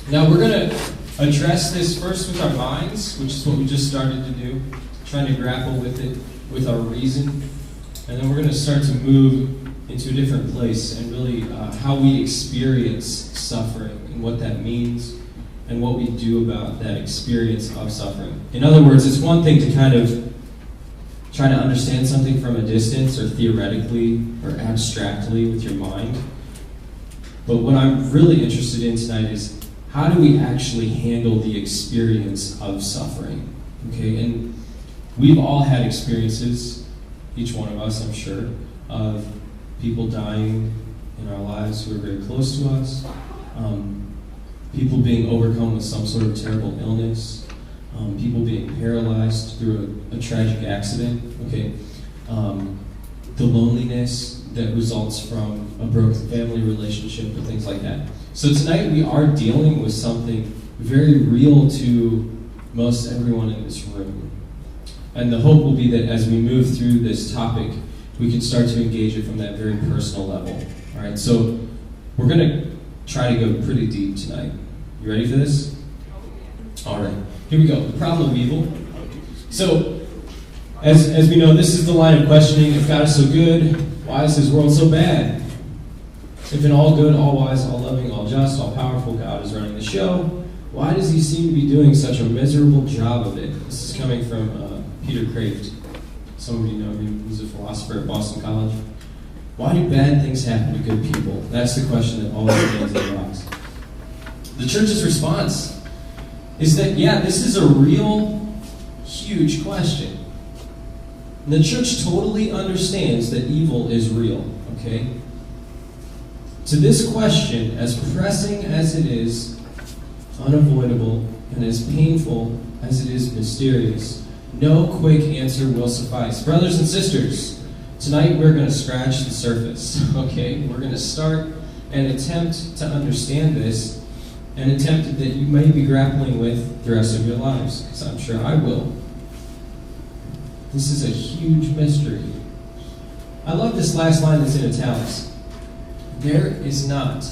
Now we're going to address this first with our minds, which is what we just started to do, trying to grapple with it with our reason. And then we're going to start to move into a different place and really how we experience suffering and what that means and what we do about that experience of suffering. In other words, it's one thing to kind of try to understand something from a distance or theoretically or abstractly with your mind. But what I'm really interested in tonight is how do we actually handle the experience of suffering? Okay, and we've all had experiences, each one of us, I'm sure, of people dying in our lives who are very close to us, people being overcome with some sort of terrible illness, people being paralyzed through a tragic accident, okay, the loneliness that results from a broken family relationship and things like that. So tonight we are dealing with something very real to most everyone in this room. And the hope will be that as we move through this topic, we can start to engage it from that very personal level. All right, so we're going to try to go pretty deep tonight. You ready for this? All right, here we go. The problem of evil. So, as we know, this is the line of questioning. If God is so good, why is his world so bad? If an all good, all wise, all loving, all just, all powerful God is running the show, why does he seem to be doing such a miserable job of it? This is coming from Peter Kraft. Some of you know him. He's a philosopher at Boston College. Why do bad things happen to good people? That's the question that always remains in the box. The church's response is that, yeah, this is a real, huge question. And the church totally understands that evil is real, okay? To this question, as pressing as it is, unavoidable, and as painful as it is mysterious, no quick answer will suffice. Brothers and sisters, tonight we're going to scratch the surface, okay? We're going to start an attempt to understand this, an attempt that you may be grappling with the rest of your lives, because I'm sure I will. This is a huge mystery. I love this last line that's in italics. There is not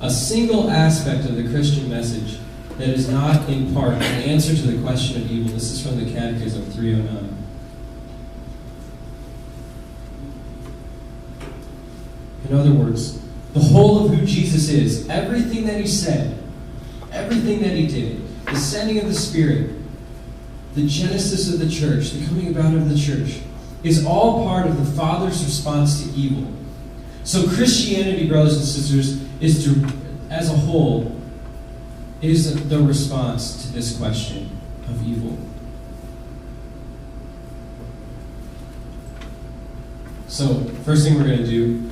a single aspect of the Christian message that is not, in part, an answer to the question of evil. This is from the Catechism 309. In other words, the whole of who Jesus is, everything that he said, everything that he did, the sending of the Spirit, the genesis of the church, the coming about of the church, is all part of the Father's response to evil. So Christianity, brothers and sisters, is to, as a whole, is the response to this question of evil. So, first thing we're going to do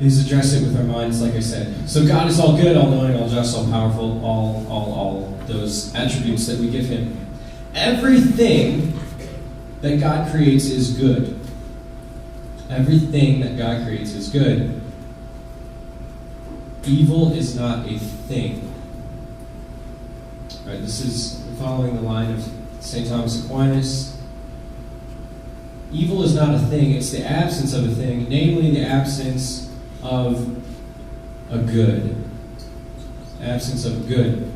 is address it with our minds, like I said. So God is all good, all knowing, all just, all powerful, all those attributes that we give him. Everything that God creates is good. Everything that God creates is good. Evil is not a thing. Right, this is following the line of St. Thomas Aquinas. Evil is not a thing, it's the absence of a thing, namely the absence of a good. Absence of good.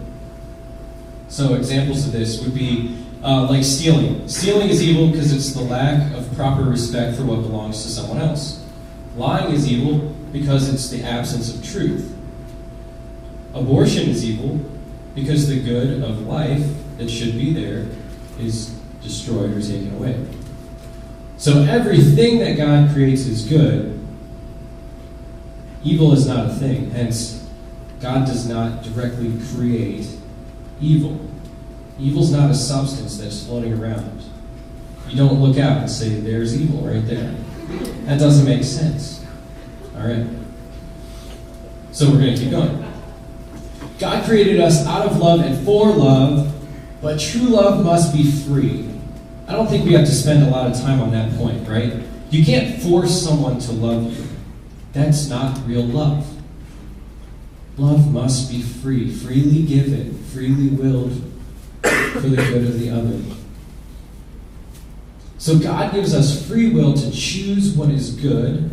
So examples of this would be like stealing. Stealing is evil because it's the lack of proper respect for what belongs to someone else. Lying is evil because it's the absence of truth. Abortion is evil because the good of life that should be there is destroyed or taken away. So everything that God creates is good. Evil is not a thing. Hence, God does not directly create evil. Evil's not a substance that's floating around. You don't look out and say, there's evil right there. That doesn't make sense. All right? So we're going to keep going. God created us out of love and for love, but true love must be free. I don't think we have to spend a lot of time on that point, right? You can't force someone to love you. That's not real love. Love must be free, freely given, freely willed for the good of the other. So God gives us free will to choose what is good,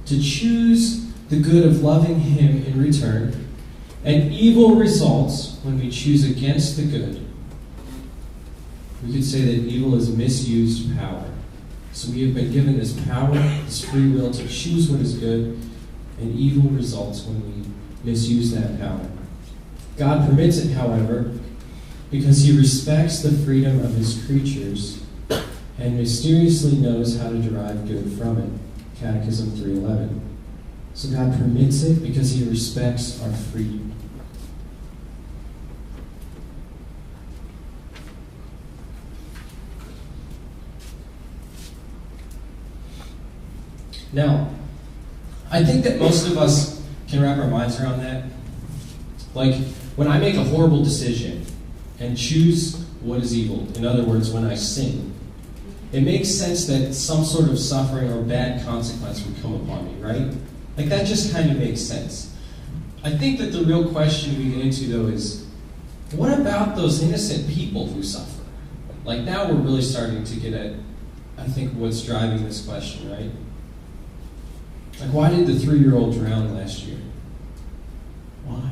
to choose the good of loving him in return, and evil results when we choose against the good. We could say that evil is misused power. So we have been given this power, this free will to choose what is good, and evil results when we misuse that power. God permits it, however, because he respects the freedom of his creatures and mysteriously knows how to derive good from it. Catechism 3:11. So God permits it because he respects our freedom. Now, I think that most of us can wrap our minds around that. Like, when I make a horrible decision and choose what is evil, in other words, when I sin, it makes sense that some sort of suffering or bad consequence would come upon me, right? Like, that just kind of makes sense. I think that the real question we get into, though, is, what about those innocent people who suffer? Like, now we're really starting to get at, I think, what's driving this question, right? Like, why did the 3-year-old drown last year? Why?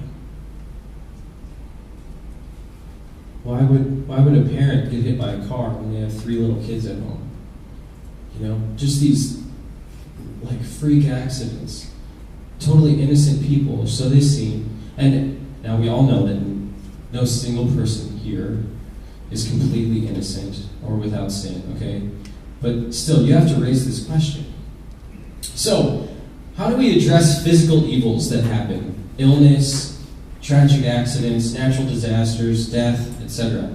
Why would a parent get hit by a car when they have 3 little kids at home? You know, just these, like, freak accidents. Totally innocent people, so they seem. And now we all know that no single person here is completely innocent or without sin, okay? But still, you have to raise this question. So, how do we address physical evils that happen? Illness, tragic accidents, natural disasters, death, etc.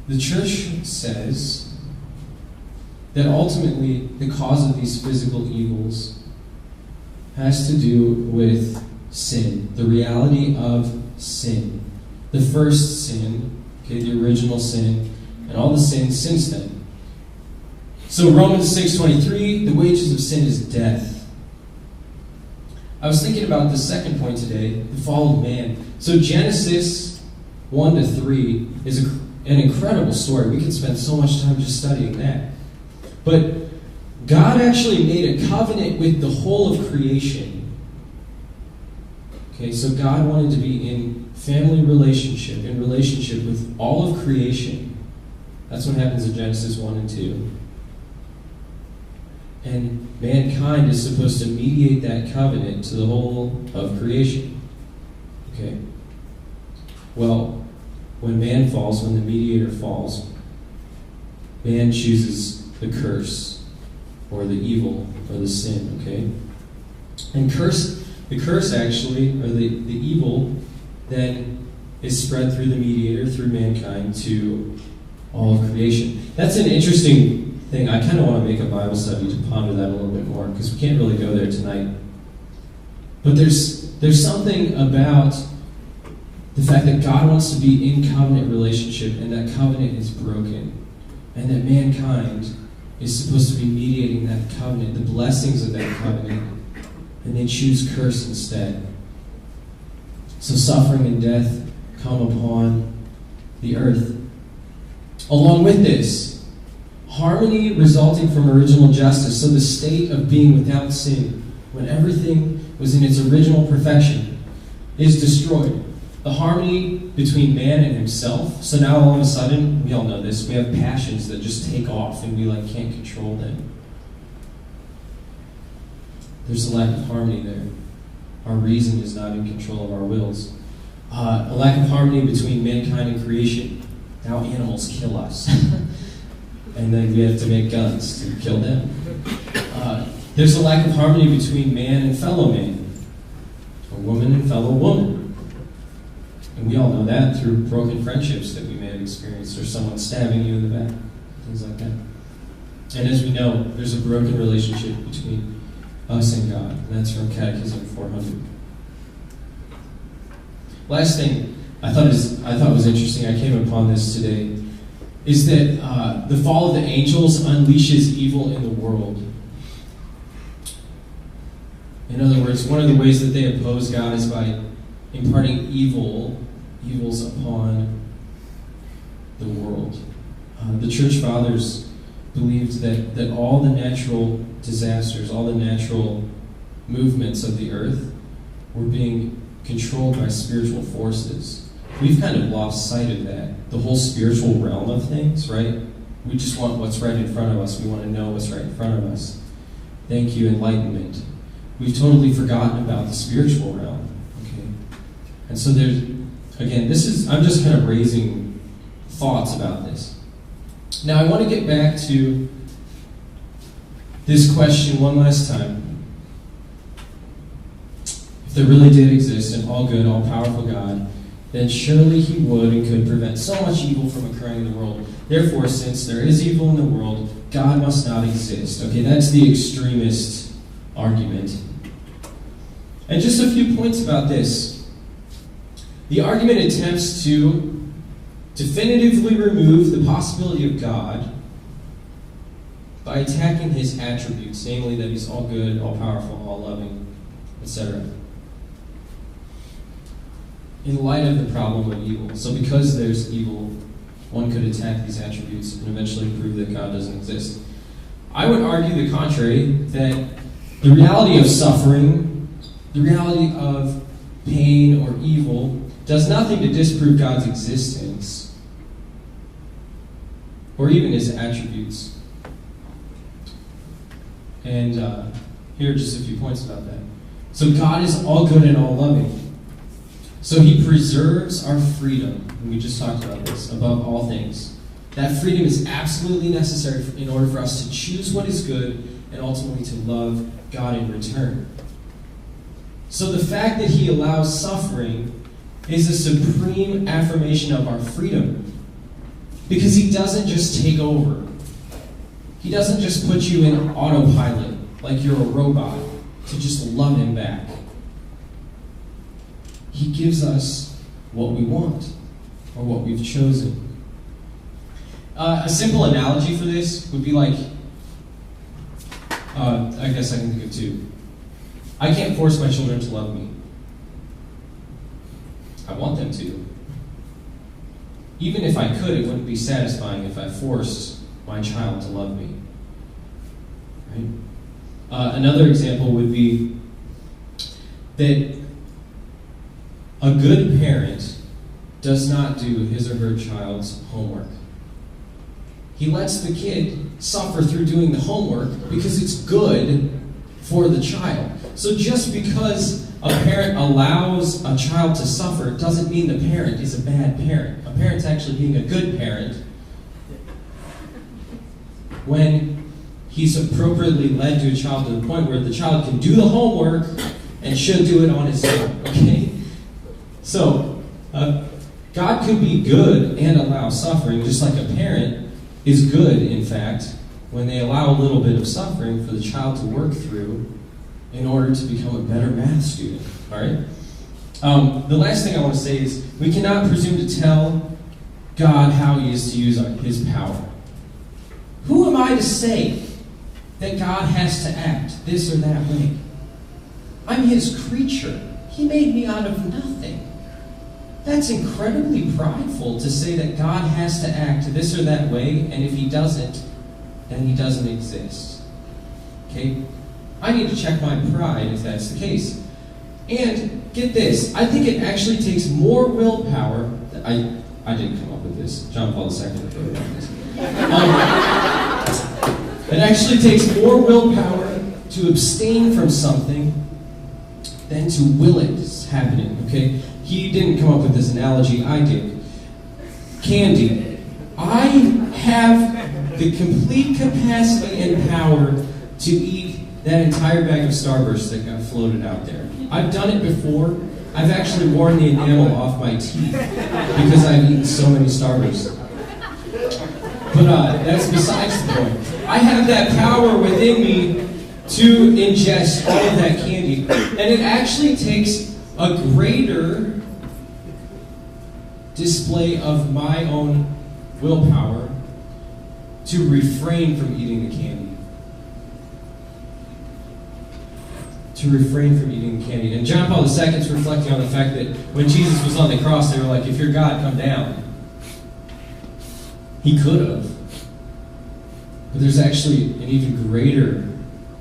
The church says that ultimately the cause of these physical evils has to do with sin, the reality of sin. The first sin, okay, the original sin, and all the sins since then. So Romans 6:23, the wages of sin is death. I was thinking about the second point today, the fall of man. So Genesis 1-3 is an incredible story. We could spend so much time just studying that. But God actually made a covenant with the whole of creation. Okay, so God wanted to be in family relationship, in relationship with all of creation. That's what happens in Genesis 1 and 2. And mankind is supposed to mediate that covenant to the whole of creation. Okay? Well, when man falls, when the mediator falls, man chooses the curse, or the evil, or the sin, okay? And the curse actually, or the evil, then is spread through the mediator, through mankind, to all of creation. That's an interesting thing. I kind of want to make a Bible study to ponder that a little bit more, because we can't really go there tonight. But there's something about the fact that God wants to be in covenant relationship, and that covenant is broken, and that mankind is supposed to be mediating that covenant, the blessings of that covenant, and they choose curse instead. So suffering and death come upon the earth. Along with this, harmony resulting from original justice, so the state of being without sin, when everything was in its original perfection, is destroyed. The harmony between man and himself, so now all of a sudden, we all know this, we have passions that just take off and we can't control them. There's a lack of harmony there. Our reason is not in control of our wills. A lack of harmony between mankind and creation. Now animals kill us. And then we have to make guns to kill them. There's a lack of harmony between man and fellow man, or woman and fellow woman. And we all know that through broken friendships that we may have experienced, or someone stabbing you in the back, things like that. And as we know, there's a broken relationship between us and God, and that's from Catechism 400. Last thing I thought was interesting, I came upon this today, is that the fall of the angels unleashes evil in the world. In other words, one of the ways that they oppose God is by imparting evils upon the world. The church fathers believed that all the natural disasters, all the natural movements of the earth were being controlled by spiritual forces. We've kind of lost sight of that. The whole spiritual realm of things, right? We just want what's right in front of us. We want to know what's right in front of us. Thank you, enlightenment. We've totally forgotten about the spiritual realm. Okay? And so there's, again, I'm just kind of raising thoughts about this. Now I want to get back to this question one last time. If there really did exist an all-good, all-powerful God, then surely he would and could prevent so much evil from occurring in the world. Therefore, since there is evil in the world, God must not exist. Okay, that's the extremist argument. And just a few points about this. The argument attempts to definitively remove the possibility of God by attacking his attributes, namely that he's all good, all powerful, all loving, etc. In light of the problem of evil. So because there's evil, one could attack these attributes and eventually prove that God doesn't exist. I would argue the contrary, that the reality of suffering, the reality of pain or evil, does nothing to disprove God's existence or even his attributes. And here are just a few points about that. So God is all good and all loving. So he preserves our freedom, and we just talked about this, above all things. That freedom is absolutely necessary in order for us to choose what is good and ultimately to love God in return. So the fact that he allows suffering is a supreme affirmation of our freedom. Because he doesn't just take over. He doesn't just put you in autopilot like you're a robot to just love him back. He gives us what we want or what we've chosen. A simple analogy for this would be like, I guess I can think of two. I can't force my children to love me. I want them to. Even if I could, it wouldn't be satisfying if I forced my child to love me. Right? Another example would be that a good parent does not do his or her child's homework. He lets the kid suffer through doing the homework because it's good for the child. So just because a parent allows a child to suffer doesn't mean the parent is a bad parent. A parent's actually being a good parent when he's appropriately led to a child to the point where the child can do the homework and should do it on his own. Okay? So, God could be good and allow suffering, just like a parent is good, in fact, when they allow a little bit of suffering for the child to work through in order to become a better math student. All right? The last thing I want to say is we cannot presume to tell God how he is to use his power. Who am I to say that God has to act this or that way? I'm his creature. He made me out of nothing. That's incredibly prideful to say that God has to act this or that way, and if he doesn't, then he doesn't exist. Okay? I need to check my pride if that's the case. And get this, I think it actually takes more willpower. I didn't come up with this. John Paul II wrote about this. It actually takes more willpower to abstain from something than to will it happening. Okay? He didn't come up with this analogy, I did. Candy. I have the complete capacity and power to eat that entire bag of Starburst that got floated out there. I've done it before. I've actually worn the enamel off my teeth because I've eaten so many Starbursts. But that's besides the point. I have that power within me to ingest all of that candy. And it actually takes a greater display of my own willpower to refrain from eating the candy. To refrain from eating the candy. And John Paul II is reflecting on the fact that when Jesus was on the cross, they were like, if you're God, come down. He could have. But there's actually an even greater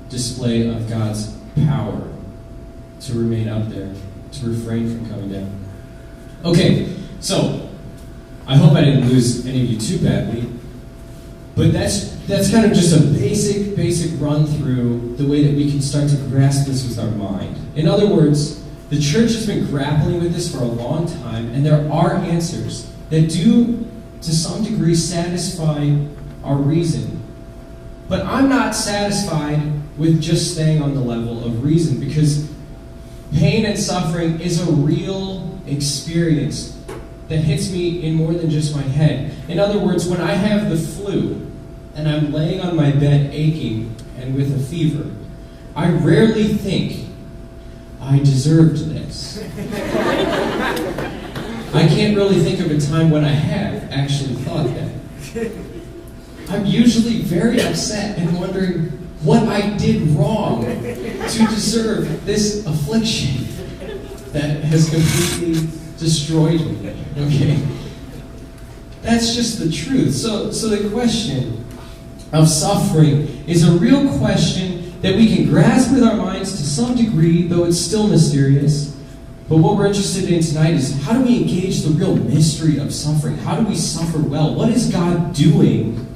display of God's power to remain up there, to refrain from coming down. Okay, so I hope I didn't lose any of you too badly, but that's kind of just a basic run through the way that we can start to grasp this with our mind. In other words, the church has been grappling with this for a long time, and there are answers that do, to some degree, satisfy our reason. But I'm not satisfied with just staying on the level of reason, because pain and suffering is a real experience that hits me in more than just my head. In other words, when I have the flu and I'm laying on my bed aching and with a fever, I rarely think, I deserved this. I can't really think of a time when I have actually thought that. I'm usually very upset and wondering what I did wrong to deserve this affliction that has completely destroyed me. Okay? That's just the truth. So the question of suffering is a real question that we can grasp with our minds to some degree, though it's still mysterious. But what we're interested in tonight is, how do we engage the real mystery of suffering? How do we suffer well? What is God doing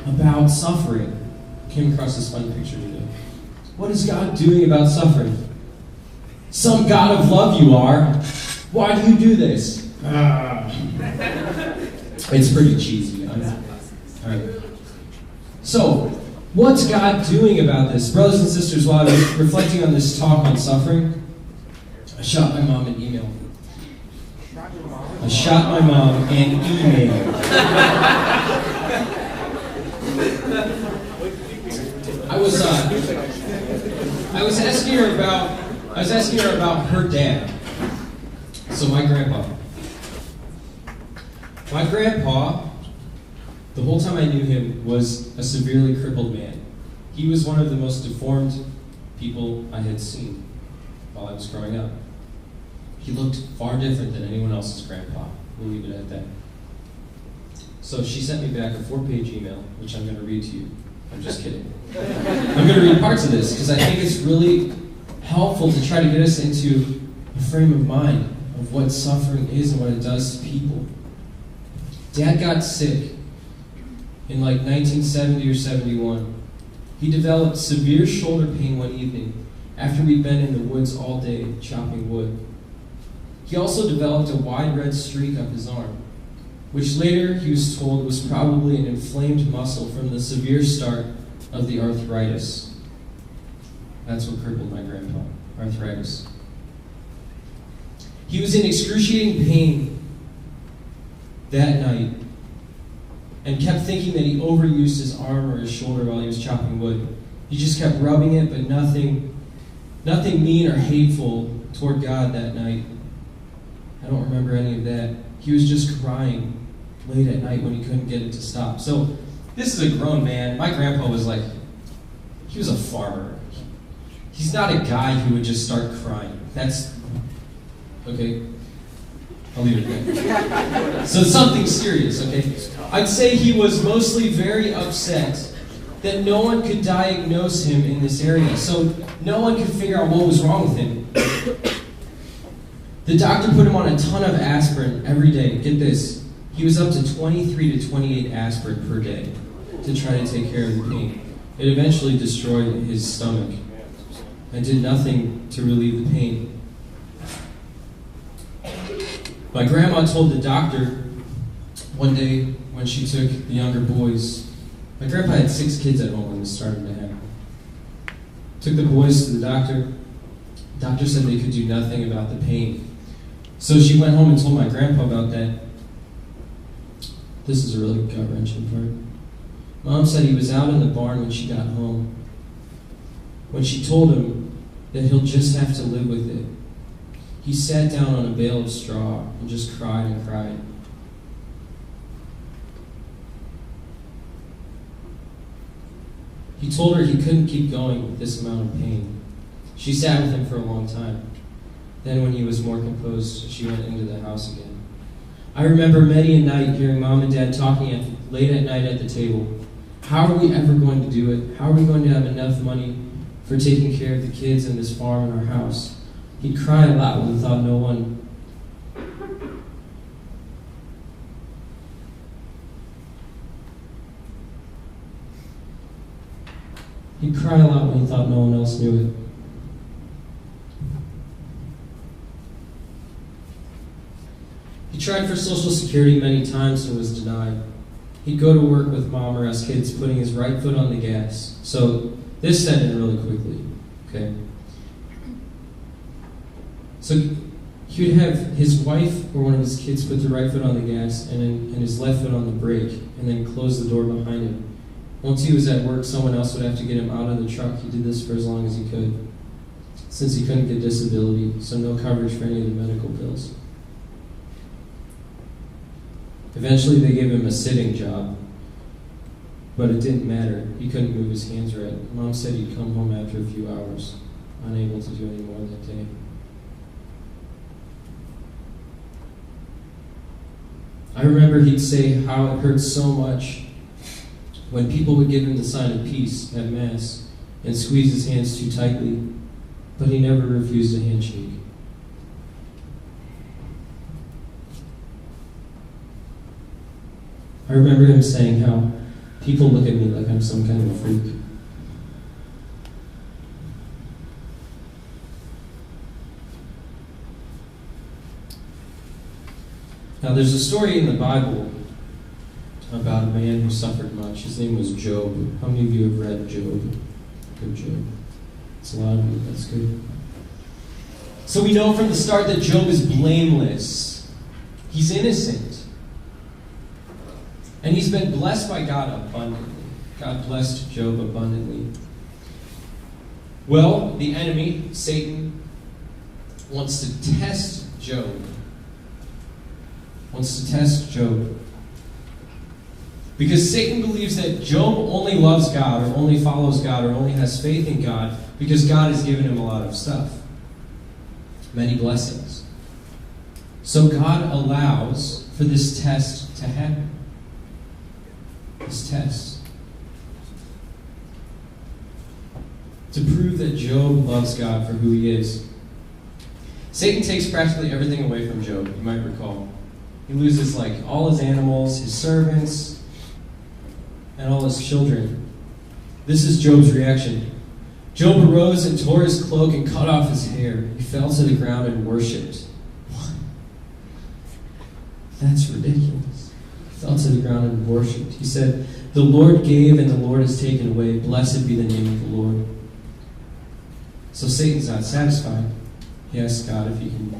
about suffering? Came across this fun picture today. What is God doing about suffering? Some God of love you are. Why do you do this? It's pretty cheesy. All right. So, what's God doing about this? Brothers and sisters, while I was reflecting on this talk on suffering, I shot my mom an email. I shot my mom an email. I was asking her about her dad. So my grandpa. My grandpa, the whole time I knew him, was a severely crippled man. He was one of the most deformed people I had seen while I was growing up. He looked far different than anyone else's grandpa. We'll leave it at that. So she sent me back a 4-page email, which I'm going to read to you. I'm just kidding. I'm going to read parts of this because I think it's really helpful to try to get us into a frame of mind of what suffering is and what it does to people. Dad got sick in like 1970 or 71. He developed severe shoulder pain one evening after we'd been in the woods all day chopping wood. He also developed a wide red streak up his arm, which later he was told was probably an inflamed muscle from the severe start of the arthritis. That's what crippled my grandpa, arthritis. He was in excruciating pain that night and kept thinking that he overused his arm or his shoulder while he was chopping wood. He just kept rubbing it, but nothing mean or hateful toward God that night. I don't remember any of that. He was just crying late at night when he couldn't get it to stop. So, this is a grown man. My grandpa was like, he was a farmer. He's not a guy who would just start crying. That's, okay, I'll leave it there. So something serious, okay? I'd say he was mostly very upset that no one could diagnose him in this area. So no one could figure out what was wrong with him. The doctor put him on a ton of aspirin every day. Get this. He was up to 23 to 28 aspirin per day to try to take care of the pain. It eventually destroyed his stomach and did nothing to relieve the pain. My grandma told the doctor one day when she took the younger boys, my grandpa had 6 kids at home when this started to happen. Took the boys to the doctor. The doctor said they could do nothing about the pain. So she went home and told my grandpa about that. This is a really gut-wrenching part. Mom said he was out in the barn when she got home, when she told him that he'll just have to live with it. He sat down on a bale of straw and just cried and cried. He told her he couldn't keep going with this amount of pain. She sat with him for a long time. Then when he was more composed, she went into the house again. I remember many a night hearing Mom and Dad talking late at night at the table. How are we ever going to do it? How are we going to have enough money for taking care of the kids and this farm and our house? He'd cry a lot when he thought no one He'd cry a lot when he thought no one else knew it. He tried for Social Security many times and was denied. He'd go to work with Mom or us kids, putting his right foot on the gas. So this set in really quickly, okay? So he would have his wife or one of his kids put the right foot on the gas and his left foot on the brake, and then close the door behind him. Once he was at work, someone else would have to get him out of the truck. He did this for as long as he could, since he couldn't get disability, so no coverage for any of the medical bills. Eventually, they gave him a sitting job, but it didn't matter. He couldn't move his hands right. Mom said he'd come home after a few hours, unable to do any more that day. I remember he'd say how it hurt so much when people would give him the sign of peace at Mass and squeeze his hands too tightly, but he never refused a handshake. I remember him saying how people look at me like I'm some kind of a freak. Now, there's a story in the Bible about a man who suffered much. His name was Job. How many of you have read Job? Good Job. It's a lot of you. That's good. So we know from the start that Job is blameless. He's innocent. And he's been blessed by God abundantly. God blessed Job abundantly. Well, the enemy, Satan, wants to test Job. Because Satan believes that Job only loves God, or only follows God, or only has faith in God because God has given him a lot of stuff. Many blessings. So God allows for this test to happen. This test. To prove that Job loves God for who he is. Satan takes practically everything away from Job, you might recall. He loses all his animals, his servants, and all his children. This is Job's reaction. Job arose and tore his cloak and cut off his hair. He fell to the ground and worshipped. What? That's ridiculous. He fell to the ground and worshipped. He said, "The Lord gave and the Lord has taken away. Blessed be the name of the Lord." So Satan's not satisfied. He asks God if he can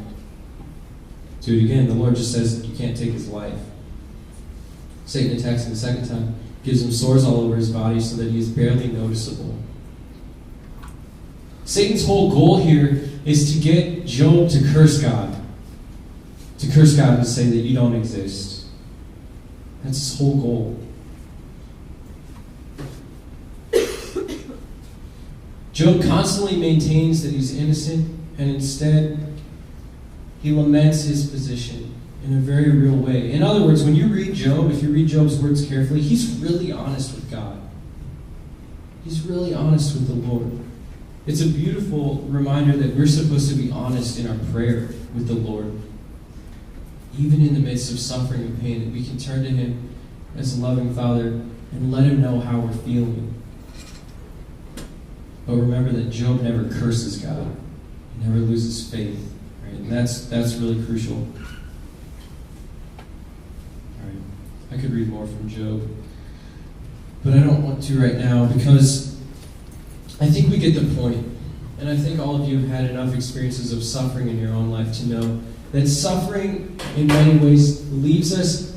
do it again. The Lord just says you can't take his life. Satan attacks him the second time. Gives him sores all over his body so that he is barely noticeable. Satan's whole goal here is to get Job to curse God. To curse God and say that you don't exist. That's his whole goal. Job constantly maintains that he's innocent, and instead he laments his position in a very real way. In other words, when you read Job, if you read Job's words carefully, he's really honest with God. He's really honest with the Lord. It's a beautiful reminder that we're supposed to be honest in our prayer with the Lord. Even in the midst of suffering and pain, that we can turn to him as a loving Father and let him know how we're feeling. But remember that Job never curses God. He never loses faith. Right? And that's really crucial. I could read more from Job, but I don't want to right now because I think we get the point. And I think all of you have had enough experiences of suffering in your own life to know that suffering in many ways leaves us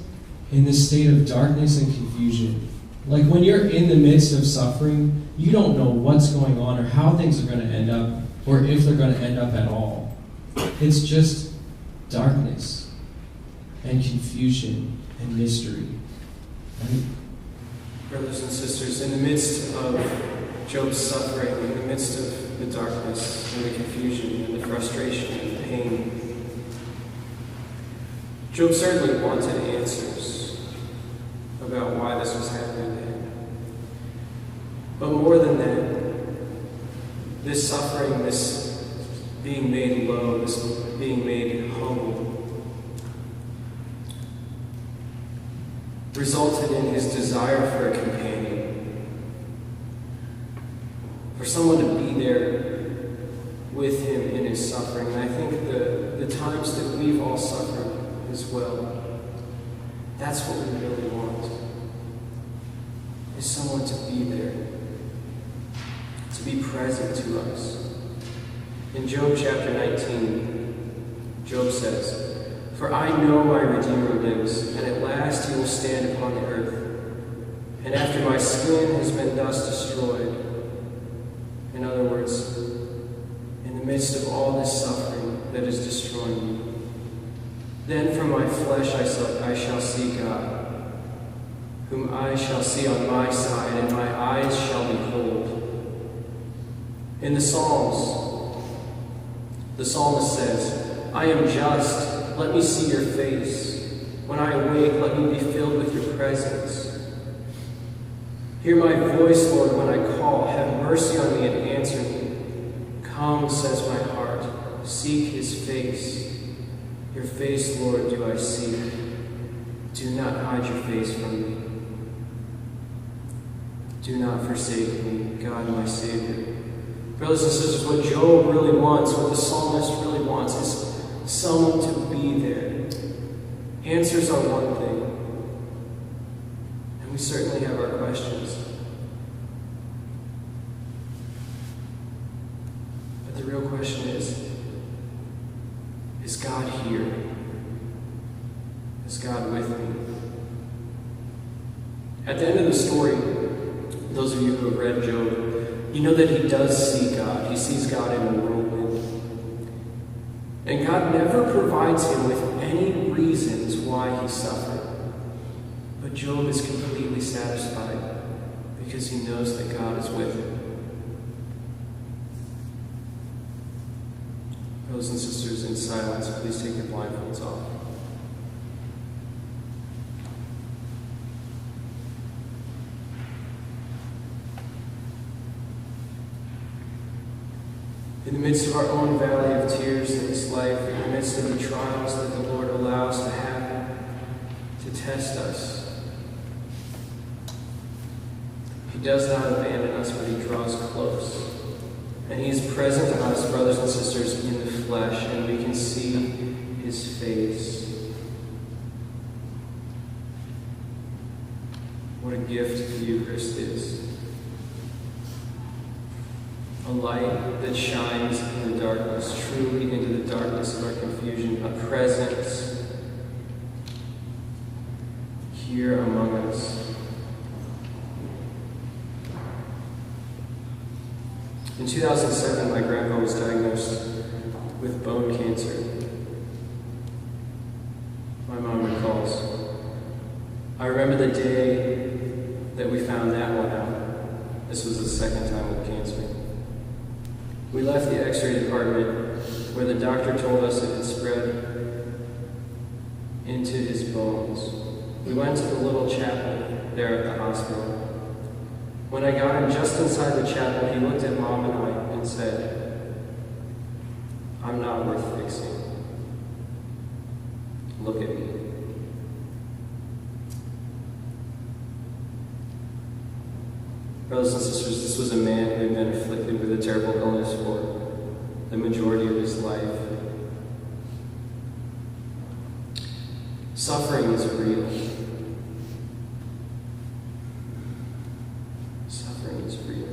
in this state of darkness and confusion. Like when you're in the midst of suffering, you don't know what's going on or how things are going to end up or if they're going to end up at all. It's just darkness and confusion and mystery. Right? Brothers and sisters, in the midst of Job's suffering, in the midst of the darkness and the confusion and the frustration and the pain, Job certainly wanted answers about why this was happening to him. But more than that, this suffering, this being made low, this being made humble, resulted in his desire for a companion, for someone to be there with him in his suffering. And I think the times that we've all suffered as well, that's what we really want, is someone to be there, to be present to us. In Job chapter 19, Job says, "For I know my Redeemer lives, and at last he will stand upon the earth. And after my skin has been thus destroyed," in other words, in the midst of all this suffering that is destroying me, "then from my flesh I shall see God, whom I shall see on my side, and my eyes shall behold." In the Psalms, the psalmist says, "I am just, let me see your face. When I awake, let me be filled with your presence. Hear my voice, Lord, when I call. Have mercy on me and answer me. Come, says my heart, seek his face. Your face, Lord, do I seek. Do not hide your face from me. Do not forsake me, God, my Savior." Brothers and sisters, what Job really wants, what the psalmist really wants, is someone to be there. Answers are one thing, and we certainly have our questions. But the real question is God here? Is God with me? At the end of the story, those of you who have read Job, you know that he does see God. He sees God in a whirlwind. And God never provides him with any reasons why he suffered. But Job is completely satisfied because he knows that God is with him. Brothers and sisters, in silence, please take your blindfolds off. In the midst of our own valley of tears in this life, in the midst of the trials that the Lord allows to happen to test us, he does not abandon us, but he draws close. And he is present to us, brothers and sisters, in the flesh, and we can see his face. What a gift the Eucharist is. A light that shines in the darkness, truly into the darkness of our confusion, a presence here among us. In 2007, my grandpa was diagnosed with bone cancer. My mom recalls. I remember the day that we found that one out. This was the second time with cancer. We left the x-ray department where the doctor told us it had spread into his bones. We went to the little chapel there at the hospital. When I got him just inside the chapel, he looked at Mom and I and said, "I'm not worth fixing. Look at me." Brothers and sisters, this was a man who had been afflicted with a terrible illness for the majority of his life. Suffering is real. Suffering is real.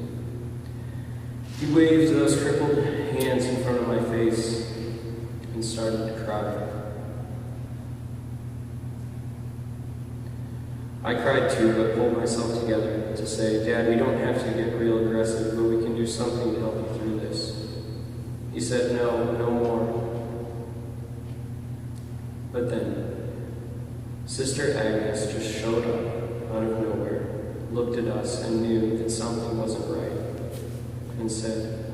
He waved those crippled hands in front of my face and started to cry. I cried too, but pulled myself together to say, "Dad, we don't have to get real aggressive, but we can do something to help you through this." He said, no more. But then, Sister Agnes just showed up out of nowhere, looked at us, and knew that something wasn't right, and said,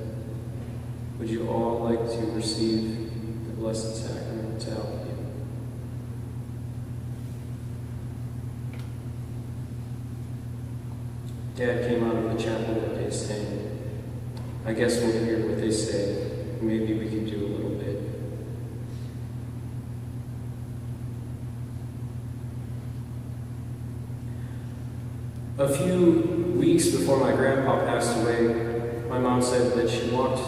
"Would you all like to receive the Blessed Sacrament to help you?" Dad came out of the chapel that day saying, I guess we'll hear what they say. Maybe we can do a little bit. A few weeks before my grandpa passed away, my mom said that she walked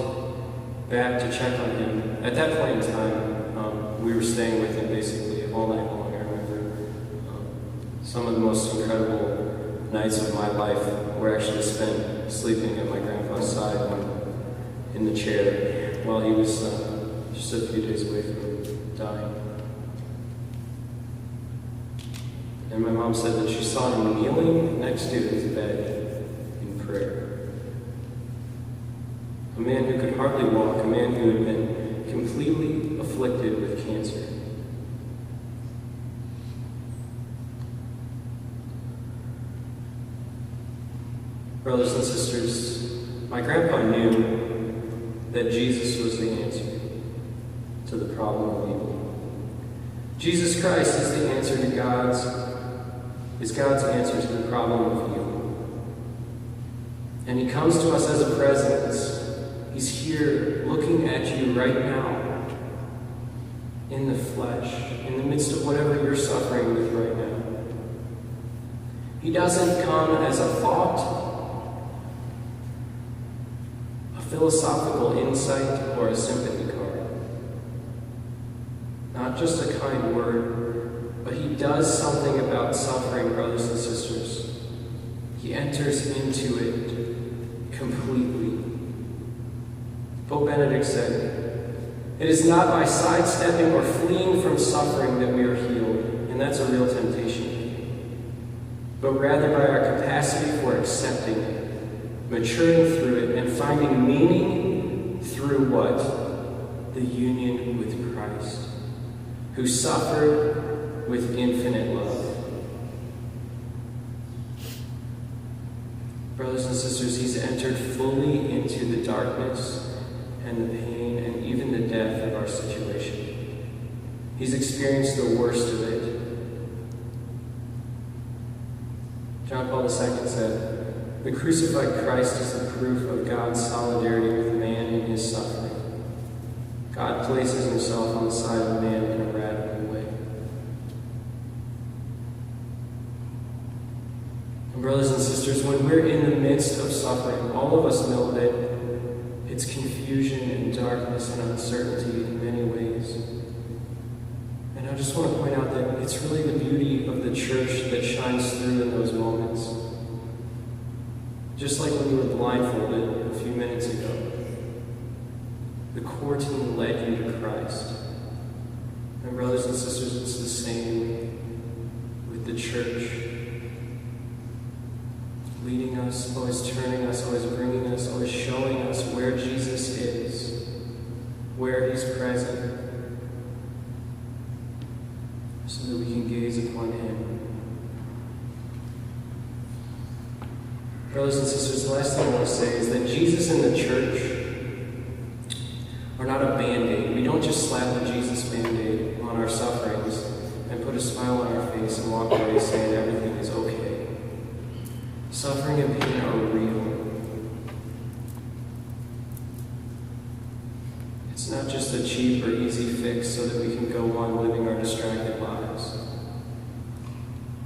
back to check on him. At that point in time, we were staying with him basically all night long. I remember some of the most incredible nights of my life were actually spent sleeping at my grandpa's side in the chair while he was just a few days away from dying. And my mom said that she saw him kneeling next to his bed in prayer. A man who could hardly walk, a man who had been completely afflicted with cancer. Brothers and sisters, my grandpa knew that Jesus was the answer to the problem of evil. Jesus Christ is the answer to God's answer to the problem of evil. And he comes to us as a presence. He's here looking at you right now in the flesh, in the midst of whatever you're suffering with right now. He doesn't come as a thought, a philosophical insight, or a sympathy card. Not just a kind word, but he does something about suffering, brothers and sisters. He enters into it completely. Pope Benedict said, "It is not by sidestepping or fleeing from suffering that we are healed," and that's a real temptation, but rather by our capacity for accepting it, maturing through it, and finding meaning through what? The union with Christ, who suffered with infinite love. Brothers and sisters, he's entered fully into the darkness and the pain and even the death of our situation. He's experienced the worst of it. John Paul II said, "The crucified Christ is the proof of God's solidarity with man in his suffering. God places himself on the side of man in a radical way." And brothers and sisters, when we're in the midst of suffering, all of us know that it's confusion and darkness and uncertainty in many ways. And I just want to point out that it's really the beauty of the church that shines through in those moments. Just like when you were blindfolded a few minutes ago, the core team led you to Christ. And brothers and sisters, it's the same with the church. Leading us, always turning us, always bringing us, always showing us where Jesus is, where he's present, so that we can gaze upon him. Brothers and sisters, the last thing I want to say is that Jesus and the church are not a Band-Aid. We don't just slap the Jesus Band-Aid on our sufferings and put a smile on our face and walk away saying everything is okay. Suffering and pain are real. It's not just a cheap or easy fix so that we can go on living our distracted lives.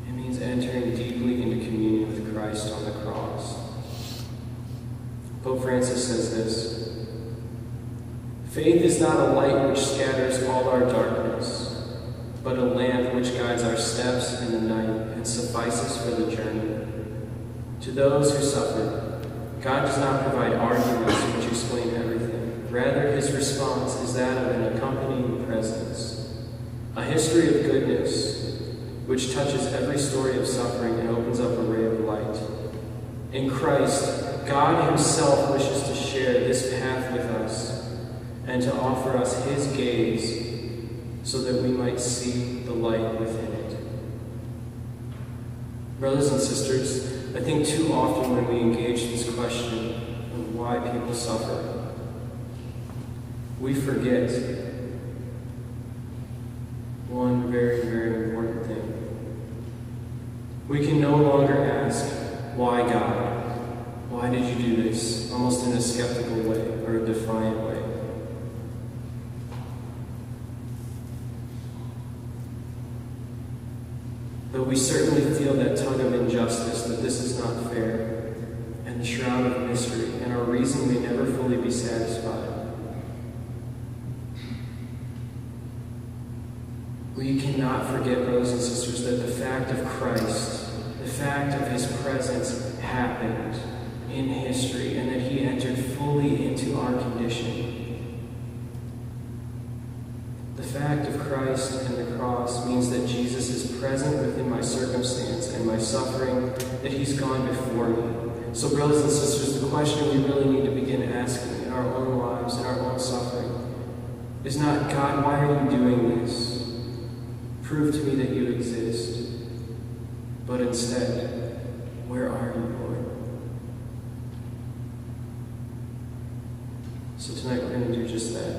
It means entering deeply into communion with Christ on the cross. Pope Francis says this, "Faith is not a light which scatters all our darkness, but a lamp which guides our steps in the night and suffices for the journey. To those who suffer, God does not provide arguments which explain everything. Rather, his response is that of an accompanying presence, a history of goodness which touches every story of suffering and opens up a ray of light. In Christ, God himself wishes to share this path with us and to offer us his gaze so that we might see the light within it." Brothers and sisters, I think too often when we engage this question of why people suffer, we forget one very, very important thing. We can no longer ask, why God? we certainly feel that tug of injustice, that this is not fair, and the shroud of mystery, and our reason may never fully be satisfied. We cannot forget, brothers and sisters, that the fact of Christ, the fact of his presence happened in history, and that he entered fully into our condition. The fact of Christ and the cross means that Jesus is present within my circumstance and my suffering, that he's gone before me. So, brothers and sisters, the question we really need to begin asking in our own lives, in our own suffering, is not, God, why are you doing this? Prove to me that you exist. But instead, where are you, Lord? So tonight we're going to do just that.